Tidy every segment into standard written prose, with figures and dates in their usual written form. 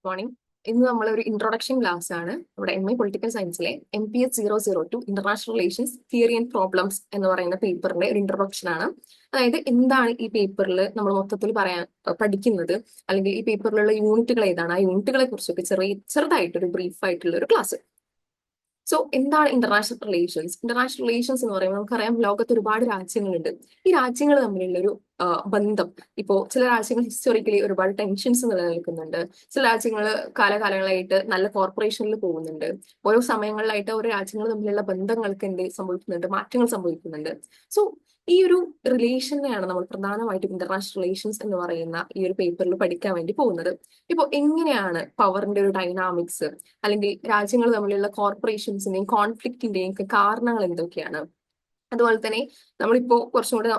Morning. ഇന്ന് നമ്മളൊരു introduction class ആണ്. നമ്മുടെ MA പൊളിറ്റിക്കൽ സയൻസിലെ MPH 002 international relations theory and problems എന്ന് പറയുന്ന പേപ്പറിന്റെ ഒരു ഇൻട്രൊഡക്ഷൻ ആണ്. അതായത് എന്താണ് ഈ പേപ്പറിൽ നമ്മൾ മൊത്തത്തിൽ പഠിക്കുന്നത്, അല്ലെങ്കിൽ ഈ പേപ്പറിലുള്ള യൂണിറ്റുകൾ ഏതാണ്, ആ യൂണിറ്റുകളെ കുറിച്ചൊക്കെ ചെറുതായിട്ടൊരു ബ്രീഫ് ആയിട്ടുള്ള ഒരു ക്ലാസ്. സോ എന്താണ് ഇന്റർനാഷണൽ റിലേഷൻസ്? ഇന്റർനാഷണൽ റിലേഷൻസ് എന്ന് പറയുമ്പോൾ നമുക്കറിയാം, ലോകത്ത് ഒരുപാട് രാജ്യങ്ങളുണ്ട്. ഈ രാജ്യങ്ങൾ തമ്മിലുള്ള ഒരു ബന്ധം, ഇപ്പോ ചില രാജ്യങ്ങൾ ഹിസ്റ്റോറിക്കലി ഒരുപാട് ടെൻഷൻസ് നിലനിൽക്കുന്നുണ്ട്. ചില രാജ്യങ്ങൾ കാലകാലങ്ങളായിട്ട് നല്ല കോർപ്പറേഷനിൽ പോകുന്നുണ്ട്. ഓരോ സമയങ്ങളിലായിട്ട് ഓരോ രാജ്യങ്ങൾ തമ്മിലുള്ള ബന്ധങ്ങൾക്ക് എന്ത് സംഭവിക്കുന്നുണ്ട്, മാറ്റങ്ങൾ സംഭവിക്കുന്നുണ്ട്. സോ ഈ ഒരു റിലേഷനെയാണ് നമ്മൾ പ്രധാനമായിട്ടും ഇന്റർനാഷണൽ റിലേഷൻസ് എന്ന് പറയുന്ന ഈ ഒരു പേപ്പറിൽ പഠിക്കാൻ വേണ്ടി പോകുന്നത്. ഇപ്പോൾ എങ്ങനെയാണ് പവറിന്റെ ഒരു ഡൈനാമിക്സ്, അല്ലെങ്കിൽ രാജ്യങ്ങൾ തമ്മിലുള്ള കോർപ്പറേഷൻസിന്റെയും കോൺഫ്ലിക്റ്റിന്റെയും ഒക്കെ കാരണങ്ങൾ എന്തൊക്കെയാണ്. അതുപോലെ തന്നെ നമ്മളിപ്പോ കുറച്ചും കൂടെ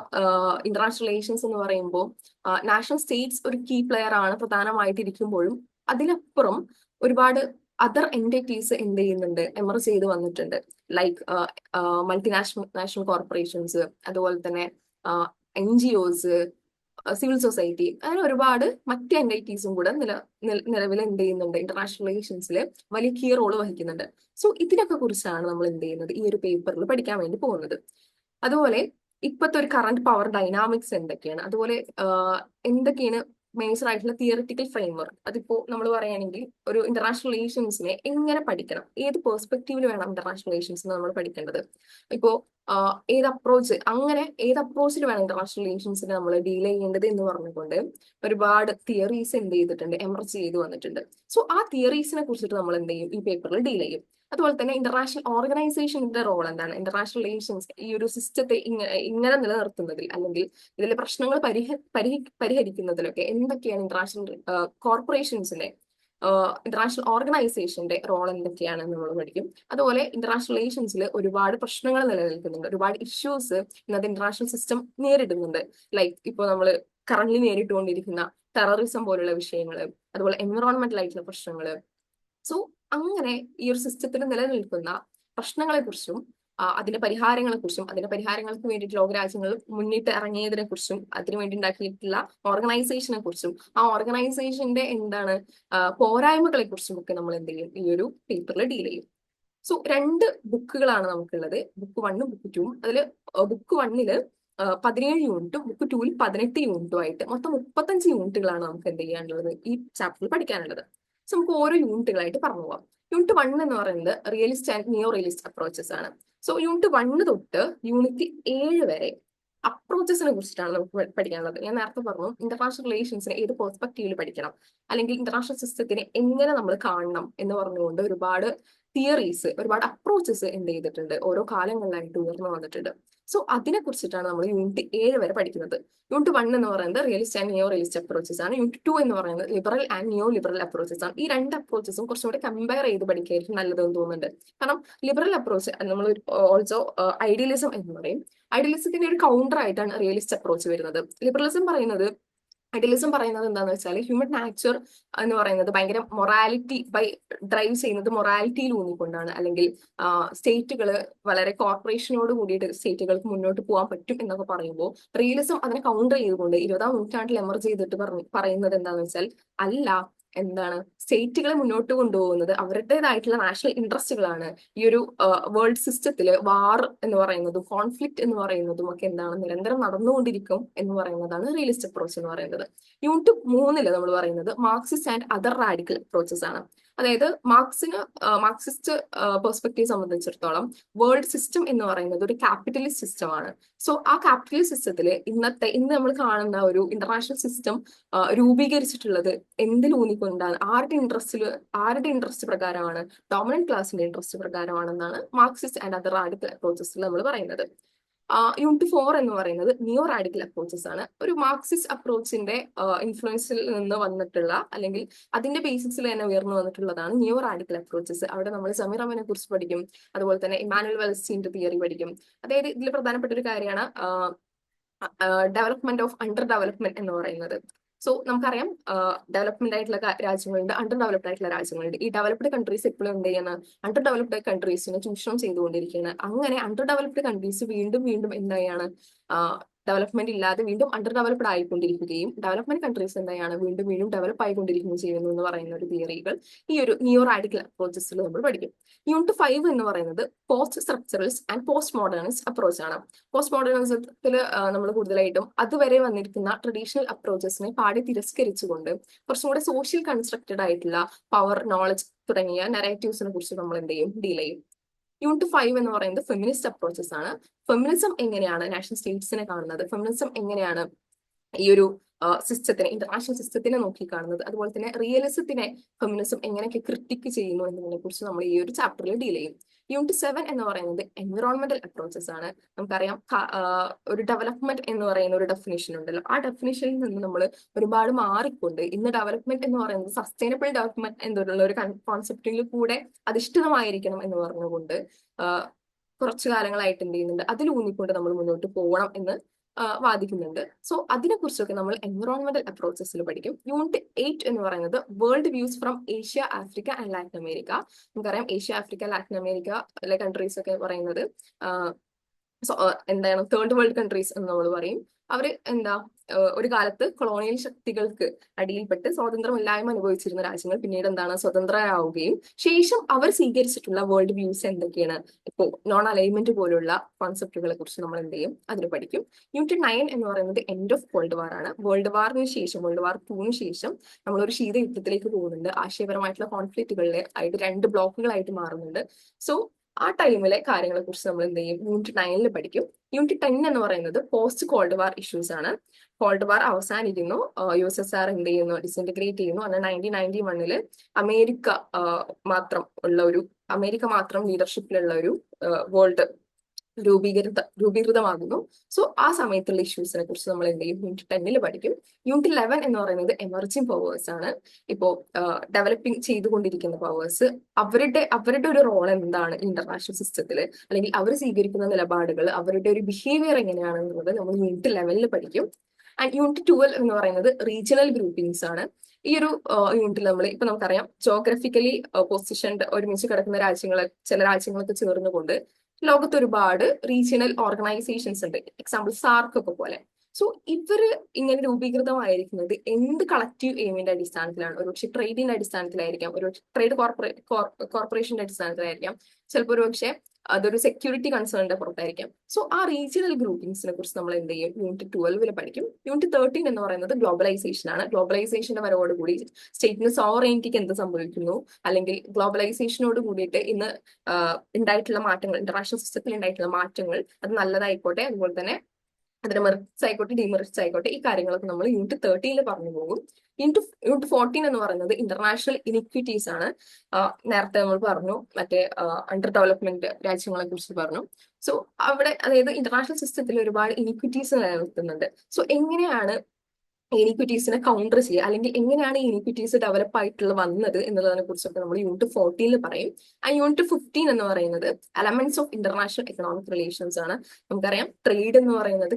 ഇന്റർനാഷണൽ റിലേഷൻസ് എന്ന് പറയുമ്പോൾ നാഷണൽ സ്റ്റേറ്റ്സ് ഒരു കീ പ്ലെയർ ആണ് പ്രധാനമായിട്ട് ഇരിക്കുമ്പോഴും, അതിനപ്പുറം ഒരുപാട് അതർ എന്റിറ്റീസ് എന്ത് ചെയ്യുന്നുണ്ട്, എമർജ് ചെയ്ത് വന്നിട്ടുണ്ട്. ലൈക്ക് നാഷണൽ കോർപ്പറേഷൻസ്, അതുപോലെ തന്നെ NGOs, സിവിൽ സൊസൈറ്റി, അങ്ങനെ ഒരുപാട് മറ്റ് എന്റിറ്റീസും കൂടെ നിലവിൽ എന്ത് ചെയ്യുന്നുണ്ട്, ഇന്റർനാഷണൽ റിലേഷൻസിൽ വലിയ കീ റോള് വഹിക്കുന്നുണ്ട്. സോ ഇതിനൊക്കെ കുറിച്ചാണ് നമ്മൾ എന്ത് ചെയ്യുന്നത്, ഈ ഒരു പേപ്പറിൽ പഠിക്കാൻ വേണ്ടി പോകുന്നത്. അതുപോലെ ഇപ്പോഴത്തെ ഒരു കറന്റ് പവർ ഡൈനാമിക്സ് എന്തൊക്കെയാണ്, അതുപോലെ എന്തൊക്കെയാണ് മേജർ ആയിട്ടുള്ള തിയറിറ്റിക്കൽ ഫ്രെയിംവർക്ക്. അതിപ്പോ നമ്മൾ പറയുകയാണെങ്കിൽ ഒരു ഇന്റർനാഷണൽ റിലേഷൻസിനെ എങ്ങനെ പഠിക്കണം, ഏത് പെർസ്പെക്റ്റീവിൽ വേണം ഇന്റർനാഷണൽ റിലേഷൻസ് നമ്മൾ പഠിക്കേണ്ടത്, ഇപ്പോ ഏത് അപ്രോച്ചിൽ വേണം ഇന്റർനാഷണൽ റിലേഷൻസിനെ നമ്മൾ ഡീൽ ചെയ്യേണ്ടത് എന്ന് പറഞ്ഞുകൊണ്ട് ഒരുപാട് തിയറീസ് എന്ത് ചെയ്തിട്ടുണ്ട്, എമർജ് ചെയ്ത് വന്നിട്ടുണ്ട്. സോ ആ തിയറീസിനെ കുറിച്ചിട്ട് നമ്മൾ എന്ത് ചെയ്യും, ഈ പേപ്പറിൽ ഡീൽ ചെയ്യും. അതുപോലെ തന്നെ ഇന്റർനാഷണൽ ഓർഗനൈസേഷന്റെ റോൾ എന്താണ്, ഇന്റർനാഷണൽ റിലേഷൻസ് ഈ ഒരു സിസ്റ്റത്തെ ഇങ്ങനെ നിലനിർത്തുന്നതിൽ, അല്ലെങ്കിൽ ഇതിലെ പ്രശ്നങ്ങൾ പരിഹരിക്കുന്നതിലൊക്കെ എന്തൊക്കെയാണ് ഇന്റർനാഷണൽ കോർപ്പറേഷൻസിന്റെ, ഇന്റർനാഷണൽ ഓർഗനൈസേഷന്റെ റോൾ എന്തൊക്കെയാണെന്ന് നമ്മൾ പഠിക്കും. അതുപോലെ ഇന്റർനാഷണൽ റിലേഷൻസിൽ ഒരുപാട് പ്രശ്നങ്ങൾ നിലനിൽക്കുന്നുണ്ട്, ഒരുപാട് ഇഷ്യൂസ് ഇന്നത്തെ ഇന്റർനാഷണൽ സിസ്റ്റം നേരിടുന്നുണ്ട്. ലൈക്ക് ഇപ്പോൾ നമ്മൾ കറന്റ് നേരിട്ടുകൊണ്ടിരിക്കുന്ന ടെററിസം പോലുള്ള വിഷയങ്ങൾ, അതുപോലെ എൻവിറോൺമെന്റൽ ആയിട്ടുള്ള പ്രശ്നങ്ങൾ. സോ അങ്ങനെ ഈ ഒരു സിസ്റ്റത്തിൽ നിലനിൽക്കുന്ന പ്രശ്നങ്ങളെ കുറിച്ചും അതിന്റെ പരിഹാരങ്ങളെ കുറിച്ചും, അതിന്റെ പരിഹാരങ്ങൾക്ക് വേണ്ടിയിട്ട് ലോകരാജ്യങ്ങൾ മുന്നിട്ട് ഇറങ്ങിയതിനെ കുറിച്ചും, അതിനുവേണ്ടി ഉണ്ടാക്കിയിട്ടുള്ള ഓർഗനൈസേഷനെ കുറിച്ചും, ആ ഓർഗനൈസേഷന്റെ എന്താണ് പോരായ്മകളെ കുറിച്ചും ഒക്കെ നമ്മൾ എന്ത് ചെയ്യും, ഈ ഒരു പേപ്പറിൽ ഡീൽ ചെയ്യും. സോ 2 ബുക്കുകളാണ് നമുക്കുള്ളത്, ബുക്ക് 1ഉം ബുക്ക് 2ഉം. അതിൽ ബുക്ക് 1ല് 17 യൂണിറ്റും ബുക്ക് 2ൽ 18 യൂണിറ്റും ആയിട്ട് മൊത്തം 35 യൂണിറ്റുകളാണ് നമുക്ക് എന്ത് ചെയ്യാനുള്ളത്, ഈ ചാപ്റ്ററിൽ പഠിക്കാനുള്ളത്. സോ നമുക്ക് ഓരോ യൂണിറ്റുകളായിട്ട് പറഞ്ഞു പോവാം. യൂണിറ്റ് 1 എന്ന് പറയുന്നത് realist and neo realist approaches ആണ്. സോ യൂണിറ്റ് 1 തൊട്ട് യൂണിറ്റ് 7 വരെ അപ്രോച്ചസിനെ കുറിച്ചിട്ടാണ് നമുക്ക് പഠിക്കാനുള്ളത്. ഞാൻ നേരത്തെ പറഞ്ഞു, ഇന്റർനാഷണൽ റിലേഷൻസിനെ ഏത് പെർസ്പെക്റ്റീവിൽ പഠിക്കണം, അല്ലെങ്കിൽ ഇന്റർനാഷണൽ സിസ്റ്റത്തിനെ എങ്ങനെ നമ്മൾ കാണണം എന്ന് പറഞ്ഞുകൊണ്ട് ഒരുപാട് തിയറീസ്, ഒരുപാട് അപ്രോച്ചസ് എന്ത് ചെയ്തിട്ടുണ്ട്, ഓരോ കാലങ്ങളിലായിട്ട് ഉയർന്നു വന്നിട്ടുണ്ട്. സോ അതിനെ കുറിച്ചിട്ടാണ് നമ്മൾ യൂണിറ്റ് 7 വരെ പഠിക്കുന്നത്. യൂണിറ്റ് 1 എന്ന് പറയുന്നത് realist and neo realist approaches ആണ്. യൂണിറ്റ് 2 എന്ന് പറയുന്നത് liberal and neo liberal approaches ആണ്. ഈ 2 അപ്രോച്ചസും കുറച്ചും കൂടി കമ്പയർ ചെയ്ത് പഠിക്കായിരിക്കും നല്ലതെന്ന് തോന്നുന്നുണ്ട്. കാരണം ലിബറൽ അപ്രോച്ച് നമ്മൾ ഓൾസോ ഐഡിയലിസം എന്ന് പറയും. ഐഡിയലിസത്തിന്റെ ഒരു കൗണ്ടർ ആയിട്ടാണ് റിയലിസ്റ്റ് അപ്രോച്ച് വരുന്നത്. ഐഡിയലിസം പറയുന്നത് എന്താണെന്ന് വെച്ചാൽ, ഹ്യൂമൻ നാച്ചർ എന്ന് പറയുന്നത് ഭയങ്കര മൊറാലിറ്റി ഡ്രൈവ് ചെയ്യുന്നത് മൊറാലിറ്റിയിൽ ഊന്നിക്കൊണ്ടാണ്, അല്ലെങ്കിൽ സ്റ്റേറ്റുകൾ വളരെ കോർപ്പറേഷനോട് കൂടിയിട്ട് സ്റ്റേറ്റുകൾക്ക് മുന്നോട്ട് പോകാൻ പറ്റും എന്നൊക്കെ പറയുമ്പോൾ, റിയലിസം അതിനെ കൗണ്ടർ ചെയ്തുകൊണ്ട് 20ാം നൂറ്റാണ്ടിൽ എമർജ് ചെയ്തിട്ട് പറയുന്നത് എന്താണെന്ന് വെച്ചാൽ, അല്ല, എന്താണ്, സ്റ്റേറ്റുകളെ മുന്നോട്ട് കൊണ്ടുപോകുന്നത് അവരുടേതായിട്ടുള്ള നാഷണൽ ഇൻട്രസ്റ്റുകളാണ്. ഈ ഒരു വേൾഡ് സിസ്റ്റത്തില് വാർ എന്ന് പറയുന്നതും കോൺഫ്ലിക്ട് എന്ന് പറയുന്നതും ഒക്കെ എന്താണ്, നിരന്തരം നടന്നുകൊണ്ടിരിക്കും എന്ന് പറയുന്നതാണ് റിയലിസ്റ്റ് അപ്രോച്ച് എന്ന് പറയുന്നത്. യൂണിറ്റ് 3 നമ്മൾ പറയുന്നത് Marxist and other radical approaches ആണ്. അതായത് മാർക്സിസ്റ്റ് പെർസ്പെക്റ്റീവ് സംബന്ധിച്ചിടത്തോളം വേൾഡ് സിസ്റ്റം എന്ന് പറയുന്നത് ഒരു ക്യാപിറ്റലിസ്റ്റ് സിസ്റ്റമാണ്. സോ ആ ക്യാപിറ്റലിസ്റ്റ് സിസ്റ്റത്തിൽ ഇന്ന് നമ്മൾ കാണുന്ന ഒരു ഇന്റർനാഷണൽ സിസ്റ്റം രൂപീകരിച്ചിട്ടുള്ളത് എന്തിൽ ഊന്നിക്കൊണ്ടാണ്, ആരുടെ ഇൻട്രസ്റ്റ് പ്രകാരമാണ്, ഡോമിനന്റ് ക്ലാസിന്റെ ഇൻട്രസ്റ്റ് പ്രകാരമാണെന്നാണ് മാർക്സിസ്റ്റ് ആൻഡ് അതർ റാഡിക്കൽ അപ്രോച്ചസിൽ നമ്മൾ പറയുന്നത്. യൂണിറ്റ് 4 എന്ന് പറയുന്നത് നിയോ റാഡിക്കൽ അപ്രോച്ചസ് ആണ്. ഒരു മാർക്സിസ്റ്റ് അപ്രോച്ചിന്റെ ഇൻഫ്ലുവൻസിൽ നിന്ന് വന്നിട്ടുള്ള, അല്ലെങ്കിൽ അതിന്റെ ബേസിക്സിൽ തന്നെ ഉയർന്നു വന്നിട്ടുള്ളതാണ് നിയോ റാഡിക്കൽ അപ്രോച്ചസ്. അവിടെ നമ്മൾ സമീറമിനെ കുറിച്ച് പഠിക്കും, അതുപോലെ തന്നെ ഇമാനുവൽ വെൽസ്റ്റീന്റെ തിയറി പഠിക്കും. അതായത് ഇതിൽ പ്രധാനപ്പെട്ട ഒരു കാര്യമാണ് ഡെവലപ്മെന്റ് ഓഫ് അണ്ടർ ഡെവലപ്മെന്റ് എന്ന് പറയുന്നത്. സോ നമുക്കറിയാം, ഡെവലപ്മെന്റ് ആയിട്ടുള്ള രാജ്യങ്ങളുണ്ട്, അണ്ടർ ഡെവലപ്ഡ് ആയിട്ടുള്ള രാജ്യങ്ങളുണ്ട്. ഈ ഡെവലപ്ഡ് കൺട്രീസ് എപ്പോഴും എന്ത് ചെയ്യുന്ന, അണ്ടർ ഡെവലപ്ഡ് കൺട്രീസിനെ ചൂഷണം ചെയ്തുകൊണ്ടിരിക്കുകയാണ്. അങ്ങനെ അണ്ടർ ഡെവലപ്ഡ് കൺട്രീസ് വീണ്ടും വീണ്ടും എന്താണ്, ഡെവലപ്മെന്റ് ഇല്ലാതെ വീണ്ടും അണ്ടർ ഡെവലപ്ഡ് ആയിക്കൊണ്ടിരിക്കുകയും ഡെവലപ്മെന്റ് കൺട്രീസ് എന്താണ് വീണ്ടും വീണ്ടും ഡെവലപ്പ് ആയിക്കൊണ്ടിരിക്കുകയും ചെയ്യുന്നു എന്ന് പറയുന്ന ഒരു തിയറികൾ ഈ ഒരു നിയോ റാഡിക്കൽ അപ്രോച്ചസിൽ നമ്മൾ പഠിക്കും. യൂണിറ്റ് 5 എന്ന് പറയുന്നത് post structurals and post modernist approach ആണ്. പോസ്റ്റ് മോഡേണിസത്തിൽ നമ്മൾ കൂടുതലായിട്ടും അതുവരെ വന്നിരിക്കുന്ന ട്രഡീഷണൽ അപ്രോച്ചസിനെ പാടി തിരസ്കരിച്ചുകൊണ്ട് കുറച്ചും കൂടെ സോഷ്യൽ കൺസ്ട്രക്റ്റഡ് ആയിട്ടുള്ള പവർ, നോളജ് തുടങ്ങിയ നെറേറ്റീവ്സിനെ കുറിച്ച് നമ്മൾ എന്ത് ചെയ്യും, ഡീൽ ചെയ്യും. യൂണിറ്റ് 5 എന്ന് പറയുന്നത് ഫെമിനിസ്റ്റ് അപ്രോച്ചസ് ആണ്. ഫെമിനിസം എങ്ങനെയാണ് നാഷണൽ സ്റ്റേറ്റ്സിനെ കാണുന്നത്, ഫെമിനിസം എങ്ങനെയാണ് ഈ ഒരു സിസ്റ്റത്തിനെ, ഇന്റർനാഷണൽ സിസ്റ്റത്തിനെ നോക്കിക്കാണുന്നത്, അതുപോലെ തന്നെ റിയലിസത്തിനെ ഫെമിനിസം എങ്ങനെയൊക്കെ ക്രിട്ടിക്ക് ചെയ്യുന്നു എന്നതിനെ കുറിച്ച് നമ്മൾ ഈ ഒരു ചാപ്റ്ററിൽ ഡീൽ ചെയ്യും. യൂണിറ്റ് 7 എന്ന് പറയുന്നത് എൻവിറോൺമെന്റൽ അപ്രോച്ചസ് ആണ്. നമുക്കറിയാം ഒരു ഡെവലപ്മെന്റ് എന്ന് പറയുന്ന ഒരു ഡെഫിനേഷൻ ഉണ്ടല്ലോ, ആ ഡെഫിനേഷനിൽ നിന്ന് നമ്മൾ ഒരുപാട് മാറിക്കൊണ്ട് ഇന്ന് ഡെവലപ്മെന്റ് എന്ന് പറയുന്നത് സസ്റ്റൈനബിൾ ഡെവലപ്മെന്റ് എന്നുള്ള ഒരു കോൺസെപ്റ്റിൽ കൂടെ അധിഷ്ഠിതമായിരിക്കണം എന്ന് പറഞ്ഞുകൊണ്ട് കുറച്ചു കാലങ്ങളായിട്ട് എന്ത് ചെയ്യുന്നുണ്ട്, അതിൽ ഊന്നിക്കൊണ്ട് നമ്മൾ മുന്നോട്ട് പോകണം എന്ന് വാദിക്കുന്നുണ്ട്. സോ അതിനെ കുറിച്ചൊക്കെ നമ്മൾ എൻവിറോൺമെന്റൽ അപ്രോച്ചസിൽ പഠിക്കും. യൂണിറ്റ് 8 എന്ന് പറയുന്നത് world views from Asia, Africa and Latin America. നമുക്കറിയാം Asia, Africa, Latin America countries ഒക്കെ പറയുന്നത് എന്താണ് തേർഡ് വേൾഡ് കൺട്രീസ് എന്ന് നമ്മൾ പറയും. അവര് ഒരു കാലത്ത് കൊളോണിയൽ ശക്തികൾക്ക് അടിയിൽപ്പെട്ട് സ്വാതന്ത്ര്യമില്ലായ്മ അനുഭവിച്ചിരുന്ന രാജ്യങ്ങൾ പിന്നീട് സ്വതന്ത്രരാവുകയും ശേഷം അവർ സ്വീകരിച്ചിട്ടുള്ള വേൾഡ് വ്യൂസ് എന്തൊക്കെയാണ്, ഇപ്പോ നോൺ അലൈൻമെന്റ് പോലുള്ള കോൺസെപ്റ്റുകളെ കുറിച്ച് നമ്മൾ എന്ത് ചെയ്യും, അതിൽ പഠിക്കും. യൂണിറ്റ് 9 എന്ന് പറയുന്നത് എൻഡ് ഓഫ് വേൾഡ് വാർ ആണ്. വേൾഡ് വാറിന് ശേഷം, വേൾഡ് വാർ 2 ശേഷം നമ്മൾ ഒരു ശീതയുദ്ധത്തിലേക്ക് പോകുന്നുണ്ട്. ആശയപരമായിട്ടുള്ള കോൺഫ്ലിക്റ്റുകളിലെ ആയിട്ട് 2 ബ്ലോക്കുകളായിട്ട് മാറുന്നുണ്ട്. സോ ആ ടൈമിലെ കാര്യങ്ങളെ കുറിച്ച് നമ്മൾ എന്ത് ചെയ്യും, യൂണിറ്റ് 9 പഠിക്കും. യൂണിറ്റ് 10 എന്ന് പറയുന്നത് പോസ്റ്റ് കോൾഡ് വാർ ഇഷ്യൂസ് ആണ്. കോൾഡ് വാർ അവസാനിക്കുന്നു, USSR എന്ത് ചെയ്യുന്നു, ഡിസിന്റഗ്രേറ്റ് ചെയ്യുന്നു. അന്ന് 1991 അമേരിക്ക അമേരിക്ക മാത്രം ലീഡർഷിപ്പിലുള്ള ഒരു വേൾഡ് രൂപീകൃതമാകുന്നു. സോ ആ സമയത്തുള്ള ഇഷ്യൂസിനെ കുറിച്ച് നമ്മൾ എന്ത് ചെയ്യും, യൂണിറ്റ് 10 പഠിക്കും. യൂണിറ്റ് 11 എന്ന് പറയുന്നത് എമർജിംഗ് പവേഴ്സ് ആണ്. ഇപ്പോ ഡെവലപ്പിംഗ് ചെയ്തുകൊണ്ടിരിക്കുന്ന പവേഴ്സ്, അവരുടെ ഒരു റോൾ എന്താണ് ഇന്റർനാഷണൽ സിസ്റ്റത്തിൽ, അല്ലെങ്കിൽ അവർ സ്വീകരിക്കുന്ന നിലപാടുകൾ, അവരുടെ ഒരു ബിഹേവിയർ എങ്ങനെയാണെന്നുള്ളത് നമ്മൾ യൂണിറ്റ് 11 പഠിക്കും. ആൻഡ് യൂണിറ്റ് 12 എന്ന് പറയുന്നത് റീജിയണൽ ഗ്രൂപ്പിംഗ്സ് ആണ്. ഈ ഒരു യൂണിറ്റിൽ നമുക്കറിയാം ജോഗ്രഫിക്കലി പൊസിഷൻഡ് ഒരുമിച്ച് കിടക്കുന്ന ചില രാജ്യങ്ങളൊക്കെ ചേർന്നുകൊണ്ട് ലോകത്ത് ഒരുപാട് റീജിയണൽ ഓർഗനൈസേഷൻസ് ഉണ്ട്. എക്സാമ്പിൾ സാർക്ക് ഒക്കെ പോലെ. സോ ഇവര് ഇങ്ങനെ രൂപീകൃതമായിരിക്കുന്നത് എന്ത് കളക്റ്റീവ് എയിമിന്റെ അടിസ്ഥാനത്തിലാണ്? ഒരുപക്ഷെ ട്രേഡിന്റെ അടിസ്ഥാനത്തിലായിരിക്കാം, ഒരു ട്രേഡ് കോർപ്പറേഷന്റെ അടിസ്ഥാനത്തിലായിരിക്കാം, ചിലപ്പോൾ ഒരുപക്ഷെ അതൊരു സെക്യൂരിറ്റി കൺസേണിന്റെ പുറത്തായിരിക്കാം. സോ ആ റീജിയണൽ ഗ്രൂപ്പിംഗ്സിനെ കുറിച്ച് നമ്മൾ എന്ത് ചെയ്യും, യൂണിറ്റ് 12 പഠിക്കും. യൂണിറ്റ് 13 എന്ന് പറയുന്നത് ഗ്ലോബലൈസേഷൻ ആണ്. ഗ്ലോബലൈസേഷന്റെ വരവോടുകൂടി സ്റ്റേറ്റിന് സോവറൈനിറ്റിക്ക് എന്ത് സംഭവിക്കുന്നു, അല്ലെങ്കിൽ ഗ്ലോബലൈസേഷനോട് കൂടിയിട്ട് ഇന്ന് ഉണ്ടായിട്ടുള്ള മാറ്റങ്ങൾ, ഇന്റർനാഷണൽ സിസ്റ്റത്തിൽ ഉണ്ടായിട്ടുള്ള മാറ്റങ്ങൾ, അത് നല്ലതായിക്കോട്ടെ, അതുപോലെ തന്നെ അതിന്റെ മെറിറ്റ്സ് ആയിക്കോട്ടെ, ഡിമെറിറ്റ്സ് ആയിക്കോട്ടെ, ഈ കാര്യങ്ങളൊക്കെ നമ്മൾ യൂണിറ്റ് 13 പറഞ്ഞു പോകും. യൂണിറ്റ് 14 എന്ന് പറയുന്നത് ഇന്റർനാഷണൽ ഇനിക്വിറ്റീസ് ആണ്. നേരത്തെ നമ്മൾ പറഞ്ഞു, മറ്റേ അണ്ടർ ഡെവലപ്മെന്റ് രാജ്യങ്ങളെ കുറിച്ച് പറഞ്ഞു. സോ അവിടെ, അതായത് ഇന്റർനാഷണൽ സിസ്റ്റത്തിൽ ഒരുപാട് ഇനിക്വിറ്റീസ് നിലനിർത്തുന്നുണ്ട്. സോ എങ്ങനെയാണ് ഇനിക്വിറ്റീസിനെ കൗണ്ടർ ചെയ്യുക, അല്ലെങ്കിൽ എങ്ങനെയാണ് ഇനിക്വിറ്റീസ് ഡെവലപ്പ് ആയിട്ടുള്ള വന്നത് എന്നുള്ളതിനെ കുറിച്ചൊക്കെ നമ്മൾ യൂണിറ്റ് 14 പറയും. ആ യൂണിറ്റ് 15 എന്ന് പറയുന്നത് elements of international economic relations ആണ്. നമുക്കറിയാം ട്രേഡ് എന്ന് പറയുന്നത്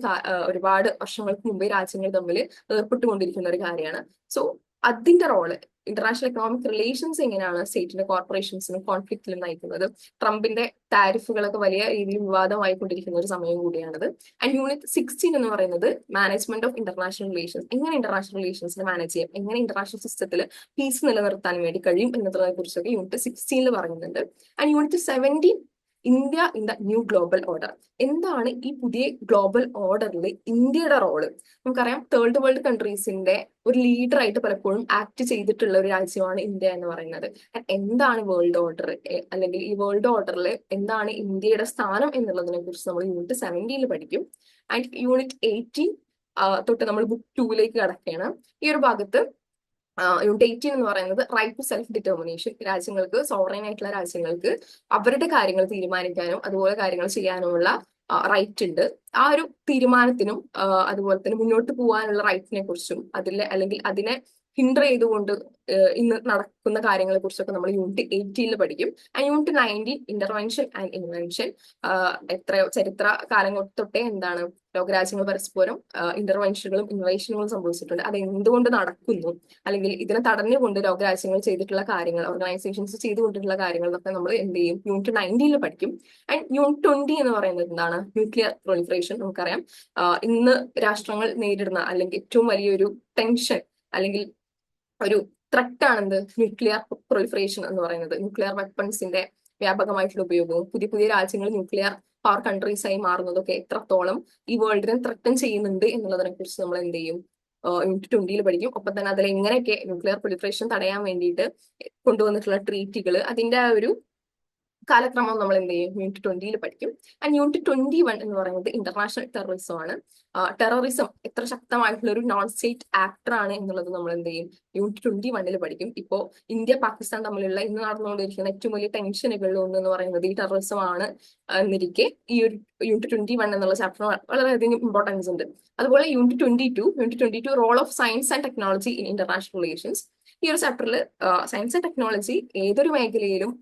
ഒരുപാട് വർഷങ്ങൾക്ക് മുമ്പേ രാജ്യങ്ങൾ തമ്മിൽ ഏർപ്പെട്ടുകൊണ്ടിരിക്കുന്ന ഒരു കാര്യമാണ്. സോ അതിന്റെ റോള്, ഇന്റർനാഷണൽ എക്കണോമിക് റിലേഷൻസ് എങ്ങനെയാണ് സ്റ്റേറ്റിന്റെ കോർപ്പറേഷൻസിനും കോൺഫ്ലിക്റ്റിലും നയിക്കുന്നത്. ട്രംപിന്റെ ടാരിഫുകളൊക്കെ വലിയ രീതിയിൽ വിവാദമായിക്കൊണ്ടിരിക്കുന്ന ഒരു സമയം കൂടിയാണത്. ആൻഡ് യൂണിറ്റ് 16 എന്ന് പറയുന്നത് മാനേജ്മെന്റ് ഓഫ് ഇന്റർനാഷണൽ റിലേഷൻസ്, എങ്ങനെ ഇന്റർനാഷണൽ റിലേഷൻസിനെ മാനേജ് ചെയ്യാം, എങ്ങനെ ഇന്റർനാഷണൽ സിസ്റ്റത്തിൽ പീസ് നിലനിർത്താൻ വേണ്ടി കഴിയും എന്നതിനെ കുറിച്ചൊക്കെ യൂണിറ്റ് 16 പറയുന്നുണ്ട്. And unit 17 India in the new global order. എന്താണ് ഈ പുതിയ ഗ്ലോബൽ ഓർഡറിൽ ഇന്ത്യയുടെ റോള്? നമുക്കറിയാം തേർഡ് വേൾഡ് കൺട്രീസിന്റെ ഒരു ലീഡർ ആയിട്ട് പലപ്പോഴും ആക്ട് ചെയ്തിട്ടുള്ള ഒരു രാജ്യമാണ് ഇന്ത്യ എന്ന് പറയുന്നത്. എന്താണ് വേൾഡ് ഓർഡർ, അല്ലെങ്കിൽ ഈ വേൾഡ് ഓർഡറിൽ എന്താണ് ഇന്ത്യയുടെ സ്ഥാനം എന്നുള്ളതിനെ കുറിച്ച് നമ്മൾ യൂണിറ്റ് 17 പഠിക്കും. ആൻഡ് യൂണിറ്റ് 18 തൊട്ട് നമ്മൾ ബുക്ക് 2 കടക്കുകയാണ്. ഈ ഒരു ഭാഗത്ത് യൂണിറ്റ് 18 എന്ന് പറയുന്നത് റൈറ്റ് ടു സെൽഫ് ഡിറ്റർമിനേഷൻ. രാജ്യങ്ങൾക്ക്, സോവറൈൻ ആയിട്ടുള്ള രാജ്യങ്ങൾക്ക് അവരുടെ കാര്യങ്ങൾ തീരുമാനിക്കാനും അതുപോലെ കാര്യങ്ങൾ ചെയ്യാനുമുള്ള റൈറ്റ് ഉണ്ട്. ആ ഒരു തീരുമാനത്തിനും അതുപോലെ തന്നെ മുന്നോട്ട് പോകാനുള്ള റൈറ്റിനെ കുറിച്ചും അല്ലെങ്കിൽ അതിനെ ഹിൻഡർ ചെയ്തുകൊണ്ട് ഇന്ന് നടക്കുന്ന കാര്യങ്ങളെ കുറിച്ചൊക്കെ നമ്മൾ യൂണിറ്റ് 18 പഠിക്കും. And unit 19 intervention and invention. എത്രയോ ചരിത്ര കാലം തൊട്ടേ എന്താണ് ലോകരാജ്യങ്ങൾ പരസ്പരം ഇന്റർവെൻഷനുകളും ഇൻവേഷനുകളും സംഭവിച്ചിട്ടുണ്ട്. അത് എന്തുകൊണ്ട് നടക്കുന്നു, അല്ലെങ്കിൽ ഇതിനെ തടഞ്ഞുകൊണ്ട് ലോകരാജ്യങ്ങൾ ചെയ്തിട്ടുള്ള കാര്യങ്ങൾ, ഓർഗനൈസേഷൻസ് ചെയ്തുകൊണ്ടിട്ടുള്ള കാര്യങ്ങൾ എന്നൊക്കെ നമ്മൾ എന്ത് ചെയ്യും, യൂണിറ്റ് 19 പഠിക്കും. ആൻഡ് യൂണിറ്റ് 20 എന്ന് പറയുന്നത് എന്താണ്, ന്യൂക്ലിയർ പ്രൊളിഫറേഷൻ. നമുക്കറിയാം ഇന്ന് രാഷ്ട്രങ്ങൾ നേരിടുന്ന അല്ലെങ്കിൽ ഏറ്റവും വലിയൊരു ടെൻഷൻ അല്ലെങ്കിൽ ഒരു ത്രെറ്റ് ആണെന്ത്, ന്യൂക്ലിയർ പ്രൊളിഫറേഷൻ എന്ന് പറയുന്നത്. ന്യൂക്ലിയർ വെപ്പൺസിന്റെ വ്യാപകമായിട്ടുള്ള ഉപയോഗവും പുതിയ പുതിയ രാജ്യങ്ങൾ ന്യൂക്ലിയർ പവർ കൺട്രീസ് ആയി മാറുന്നതൊക്കെ എത്രത്തോളം ഈ വേൾഡിനെ ത്രെട്ടൻ ചെയ്യുന്നുണ്ട് എന്നുള്ളതിനെ കുറിച്ച് നമ്മൾ എന്ത് ചെയ്യും, യൂണിറ്റ് 20 പഠിക്കും. ഒപ്പം തന്നെ അതിൽ എങ്ങനെയൊക്കെ ന്യൂക്ലിയർ പ്രൊളിഫറേഷൻ തടയാൻ വേണ്ടിയിട്ട് കൊണ്ടുവന്നിട്ടുള്ള ട്രീറ്റികൾ, അതിന്റെ ആ ഒരു കാലക്രമം നമ്മൾ എന്ത് ചെയ്യും, യൂണിറ്റ് 20 പഠിക്കും. ആൻഡ് യൂണിറ്റ് 21 എന്ന് പറയുന്നത് ഇന്റർനാഷണൽ ടെററിസം ആണ്. ടെററിസം എത്ര ശക്തമായിട്ടുള്ള ഒരു നോൺ സ്റ്റേറ്റ് ആക്ടർ ആണ് എന്നുള്ളത് നമ്മൾ എന്ത് ചെയ്യും, യൂണിറ്റ് 21 പഠിക്കും. ഇപ്പോ ഇന്ത്യ പാകിസ്ഥാൻ തമ്മിലുള്ള ഇന്ന് നടന്നുകൊണ്ടിരിക്കുന്ന ഏറ്റവും വലിയ ടെൻഷനുകളിൽ ഒന്നെന്ന് പറയുന്നത് ഈ ടെററിസം ആണ് എന്നിരിക്കെ ഈ ഒരു യൂണിറ്റ് 21 എന്നുള്ള ചാപ്റ്റർ വളരെയധികം ഇമ്പോർട്ടൻസ് ഉണ്ട്. അതുപോലെ unit 22 role of science and technology in international relations. ഈ ഒരു ചാപ്റ്ററിൽ സയൻസ് ആൻഡ് ടെക്നോളജി ഏതൊരു മേഖലയിലും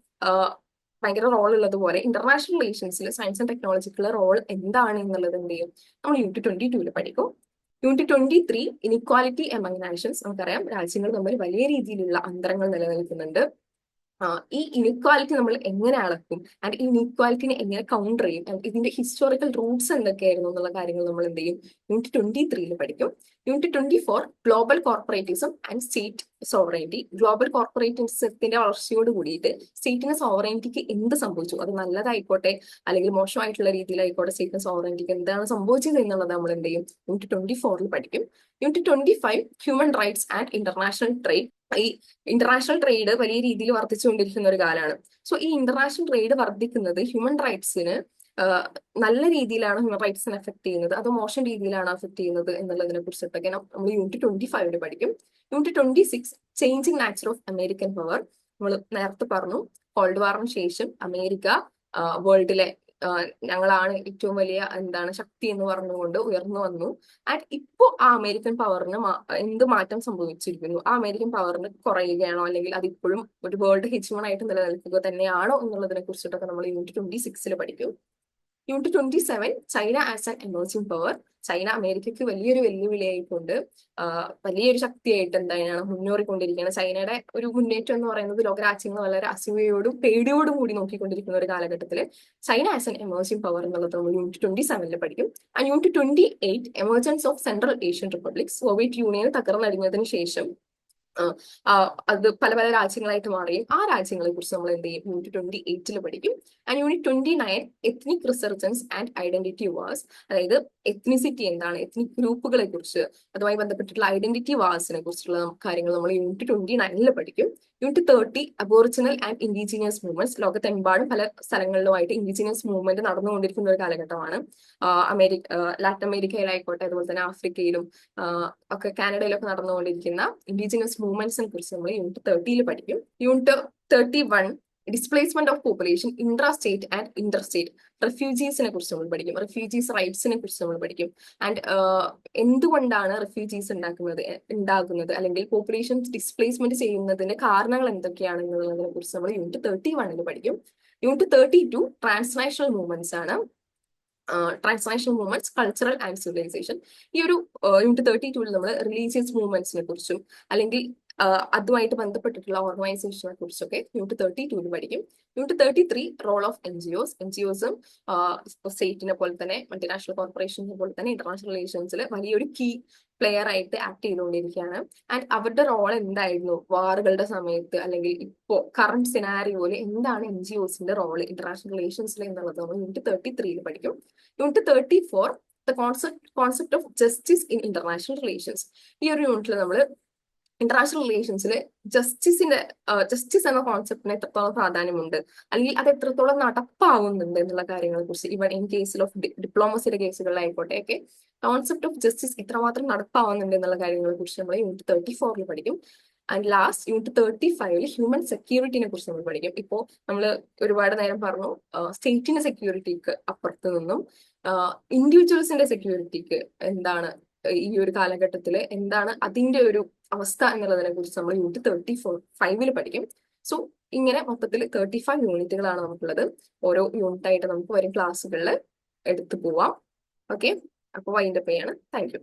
ഭയങ്കര റോൾ ഉള്ളതുപോലെ ഇന്റർനാഷണൽ റിലേഷൻസിൽ സയൻസ് ആൻഡ് ടെക്നോളജിക്കുള്ള റോൾ എന്താണ് എന്നുള്ളത് എന്ത് ചെയ്യും, നമ്മൾ യൂണിറ്റ് 22 പഠിക്കും. Unit 23 inequality among nations. നമുക്കറിയാം രാജ്യങ്ങൾ തമ്മിൽ വലിയ രീതിയിലുള്ള അന്തരങ്ങൾ നിലനിൽക്കുന്നുണ്ട്. ഈ ഇനിക്വാലിറ്റി നമ്മൾ എങ്ങനെ അളക്കും, ആൻഡ് ഈ ഇനിക്വാലിറ്റിനെ എങ്ങനെ കൗണ്ടർ ചെയ്യും, ആൻഡ് ഇതിന്റെ ഹിസ്റ്റോറിക്കൽ റൂട്ട്സ് എന്തൊക്കെയായിരുന്നു എന്നുള്ള കാര്യങ്ങൾ നമ്മൾ എന്ത് ചെയ്യും, യൂണിറ്റ് 23 പഠിക്കും. Unit 24 global corporatism and state sovereignty. Global കോർപ്പറേറ്റിസത്തിന്റെ വളർച്ചയോട് കൂടിയിട്ട് സ്റ്റേറ്റിന്റെ സോവറൈറ്റിക്ക് എന്ത് സംഭവിച്ചു, അത് നല്ലതായിക്കോട്ടെ അല്ലെങ്കിൽ മോശമായിട്ടുള്ള രീതിയിലായിക്കോട്ടെ, സ്റ്റേറ്റിന്റെ സോവറൈറ്റിക്ക് എന്താണ് സംഭവിച്ചത് എന്നുള്ളത് നമ്മൾ എന്ത് ചെയ്യും, യൂണിറ്റ് 24 പഠിക്കും. Unit 25 human rights and international trade. ഈ ഇന്റർനാഷണൽ ട്രേഡ് വലിയ രീതിയിൽ വർദ്ധിച്ചുകൊണ്ടിരിക്കുന്ന ഒരു കാലമാണ്. സോ ഈ ഇന്റർനാഷണൽ ട്രേഡ് വർദ്ധിക്കുന്നത് ഹ്യൂമൻ റൈറ്റ്സിന് നല്ല രീതിയിലാണ് ഹ്യൂമൻ റൈറ്റ്സിനെ എഫക്ട് ചെയ്യുന്നത്, അത് മോശം രീതിയിലാണ് എഫക്ട് ചെയ്യുന്നത് എന്നുള്ളതിനെ കുറിച്ചിട്ടൊക്കെ നമ്മൾ യൂണിറ്റ് 25 പഠിക്കും. Unit 26 changing nature of American power. നമ്മൾ നേരത്തെ പറഞ്ഞു, കോൾഡ് വാറിന് ശേഷം അമേരിക്ക വേൾഡിലെ ഞങ്ങളാണ് ഏറ്റവും വലിയ എന്താണ് ശക്തി എന്ന് പറഞ്ഞുകൊണ്ട് ഉയർന്നു വന്നു. ആൻഡ് ഇപ്പോ ആ അമേരിക്കൻ പവറിന് എന്ത് മാറ്റം സംഭവിച്ചിരിക്കുന്നു, ആ അമേരിക്കൻ പവറിന് കുറയുകയാണോ അല്ലെങ്കിൽ അത് ഇപ്പോഴും ഒരു വേൾഡ് ഹെജ്മോൺ ആയിട്ട് നിലനിൽക്കുക തന്നെയാണോ എന്നുള്ളതിനെ കുറിച്ചിട്ടൊക്കെ നമ്മൾ യൂണിറ്റ് 26 പഠിക്കും. Unit 27 China as an emerging power. China അമേരിക്കയ്ക്ക് വലിയൊരു വെല്ലുവിളിയായിക്കൊണ്ട് വലിയൊരു ശക്തിയായിട്ട് എന്താണ് മുന്നേറിക്കൊണ്ടിരിക്കുകയാണ്. ചൈനയുടെ ഒരു മുന്നേറ്റം എന്ന് പറയുന്നത് ലോകരാജ്യങ്ങൾ വളരെ അസൂയയോടും പേടിയോടും കൂടി നോക്കിക്കൊണ്ടിരിക്കുന്ന ഒരു കാലഘട്ടത്തിൽ China as an emerging power എന്നുള്ളത് നമ്മൾ യൂണിറ്റ് 27 പഠിക്കും. ആ unit 28 emergence of central Asian republics. Soviet Union തകർന്നടിഞ്ഞതിന് ശേഷം അത് പല പല രാജ്യങ്ങളായിട്ട് മാറിയും ആ രാജ്യങ്ങളെ കുറിച്ച് നമ്മൾ എന്ത് ചെയ്യും, യൂണിറ്റ് 28 പഠിക്കും. And unit 29 ethnic resurgence and identity wars. അതായത് എത്നിസിറ്റി എന്താണ്, എത്നിക് ഗ്രൂപ്പുകളെ കുറിച്ച് അതുമായി ബന്ധപ്പെട്ടിട്ടുള്ള ഐഡന്റിറ്റി വാഴ്സിനെ കുറിച്ചുള്ള കാര്യങ്ങൾ നമ്മൾ യൂണിറ്റ് 29 പഠിക്കും. Unit 30 aboriginal and indigenous movements. ലോകത്തെമ്പാടും പല സ്ഥലങ്ങളിലുമായിട്ട് ഇൻഡിജീനിയസ് മൂവ്മെന്റ് നടന്നുകൊണ്ടിരിക്കുന്ന ഒരു കാലഘട്ടമാണ്. ലാറ്റിൻ അമേരിക്കയിലായിക്കോട്ടെ, അതുപോലെ തന്നെ ആഫ്രിക്കയിലും ഒക്കെ കാനഡയിലൊക്കെ നടന്നുകൊണ്ടിരിക്കുന്ന ഇൻഡിജിനസ് മൂവ്മെന്റ്സിനെ കുറിച്ച് നമ്മൾ യൂണിറ്റ് 30 പഠിക്കും. Unit 31 displacement of population intra state and inter state. റെഫ്യൂജീസിനെ കുറിച്ച് നമ്മൾ പഠിക്കും. റെഫ്യൂജീസ് റൈറ്റ്സിനെ കുറിച്ച് നമ്മൾ പഠിക്കും. ആൻഡ് എന്തുകൊണ്ടാണ് റെഫ്യൂജീസ് ഉണ്ടാകുന്നത് അല്ലെങ്കിൽ പോപ്പുലേഷൻ ഡിസ്പ്ലേസ്മെന്റ് ചെയ്യുന്നതിന്റെ കാരണങ്ങൾ എന്തൊക്കെയാണ് എന്നുള്ളതിനെ കുറിച്ച് നമ്മൾ യൂണിറ്റ് 31 പഠിക്കും. യൂണിറ്റ് 32 ട്രാൻസ്നാഷണൽ മൂവ്മെന്റ്സ് ആണ്. Transnational movements, cultural and civilisation. ഈ ഒരു യൂണിറ്റ് 32 നമ്മൾ റിലീജിയസ് മൂവ്മെന്റ്സിനെ കുറിച്ചും അല്ലെങ്കിൽ അതുമായിട്ട് ബന്ധപ്പെട്ടിട്ടുള്ള ഓർഗനൈസേഷനെ കുറിച്ചൊക്കെ യൂണിറ്റ് 32 പഠിക്കും. Unit 33 role of NGOs. എൻജിഒസും സ്റ്റേറ്റിനെ പോലെ തന്നെ മൾട്ടിനാഷണൽ കോർപ്പറേഷനെ പോലെ തന്നെ ഇന്റർനാഷണൽ റിലേഷൻസിൽ വലിയൊരു കീ പ്ലെയർ ആയിട്ട് ആക്ട് ചെയ്തുകൊണ്ടിരിക്കുകയാണ്. ആൻഡ് അവരുടെ റോൾ എന്തായിരുന്നു വാറുകളുടെ സമയത്ത് അല്ലെങ്കിൽ ഇപ്പോ കറണ്ട് സിനാരിയോയില് എന്താണ് എൻജിഒസിന്റെ റോള് ഇന്റർനാഷണൽ റിലേഷൻസിൽ എന്നുള്ളത് നമ്മൾ യൂണിറ്റ് 33 പഠിക്കും. Unit 34 the concept of justice in international relations. ഈ ഒരു യൂണിറ്റിൽ നമ്മൾ ഇന്റർനാഷണൽ റിലേഷൻസിൽ ജസ്റ്റിസ് എന്ന കോൺസെപ്റ്റിന് എത്രത്തോളം പ്രാധാന്യമുണ്ട് അല്ലെങ്കിൽ അത് എത്രത്തോളം നടപ്പാവുന്നുണ്ട് എന്നുള്ള കാര്യങ്ങളെ കുറിച്ച്, ഇവൻ ഇൻ കേസിൽ ഓഫ് ഡിപ്ലോമസിയുടെ കേസുകളിലായിക്കോട്ടെ ഒക്കെ കോൺസെപ്റ്റ് ഓഫ് ജസ്റ്റിസ് എത്രമാത്രം നടപ്പാവുന്നുണ്ട് എന്നുള്ള കാര്യങ്ങളെ കുറിച്ച് നമ്മൾ യൂണിറ്റ് 34 പഠിക്കും. ആൻഡ് ലാസ്റ്റ് യൂണിറ്റ് 35 ഹ്യൂമൻ സെക്യൂരിറ്റിനെ കുറിച്ച് നമ്മൾ പഠിക്കും. ഇപ്പോ നമ്മൾ ഒരുപാട് നേരം പറഞ്ഞു സ്റ്റേറ്റിന്റെ സെക്യൂരിറ്റിക്ക് അപ്പുറത്ത് നിന്നും ഇൻഡിവിജ്വൽസിന്റെ സെക്യൂരിറ്റിക്ക് എന്താണ് ഈ ഒരു കാലഘട്ടത്തിൽ എന്താണ് അതിന്റെ ഒരു അവസ്ഥ എന്നുള്ളതിനെ കുറിച്ച് നമ്മൾ യൂണിറ്റ് 35 പഠിക്കും. സോ ഇങ്ങനെ മൊത്തത്തിൽ 35 യൂണിറ്റുകളാണ് നമുക്കുള്ളത്. ഓരോ യൂണിറ്റ് ആയിട്ട് നമുക്ക് വരും ക്ലാസ്സുകളിൽ എടുത്തു പോവാം. ഓക്കെ, അപ്പൊ വൈൻഡപ്പ് ചെയ്യാണ്. Thank you.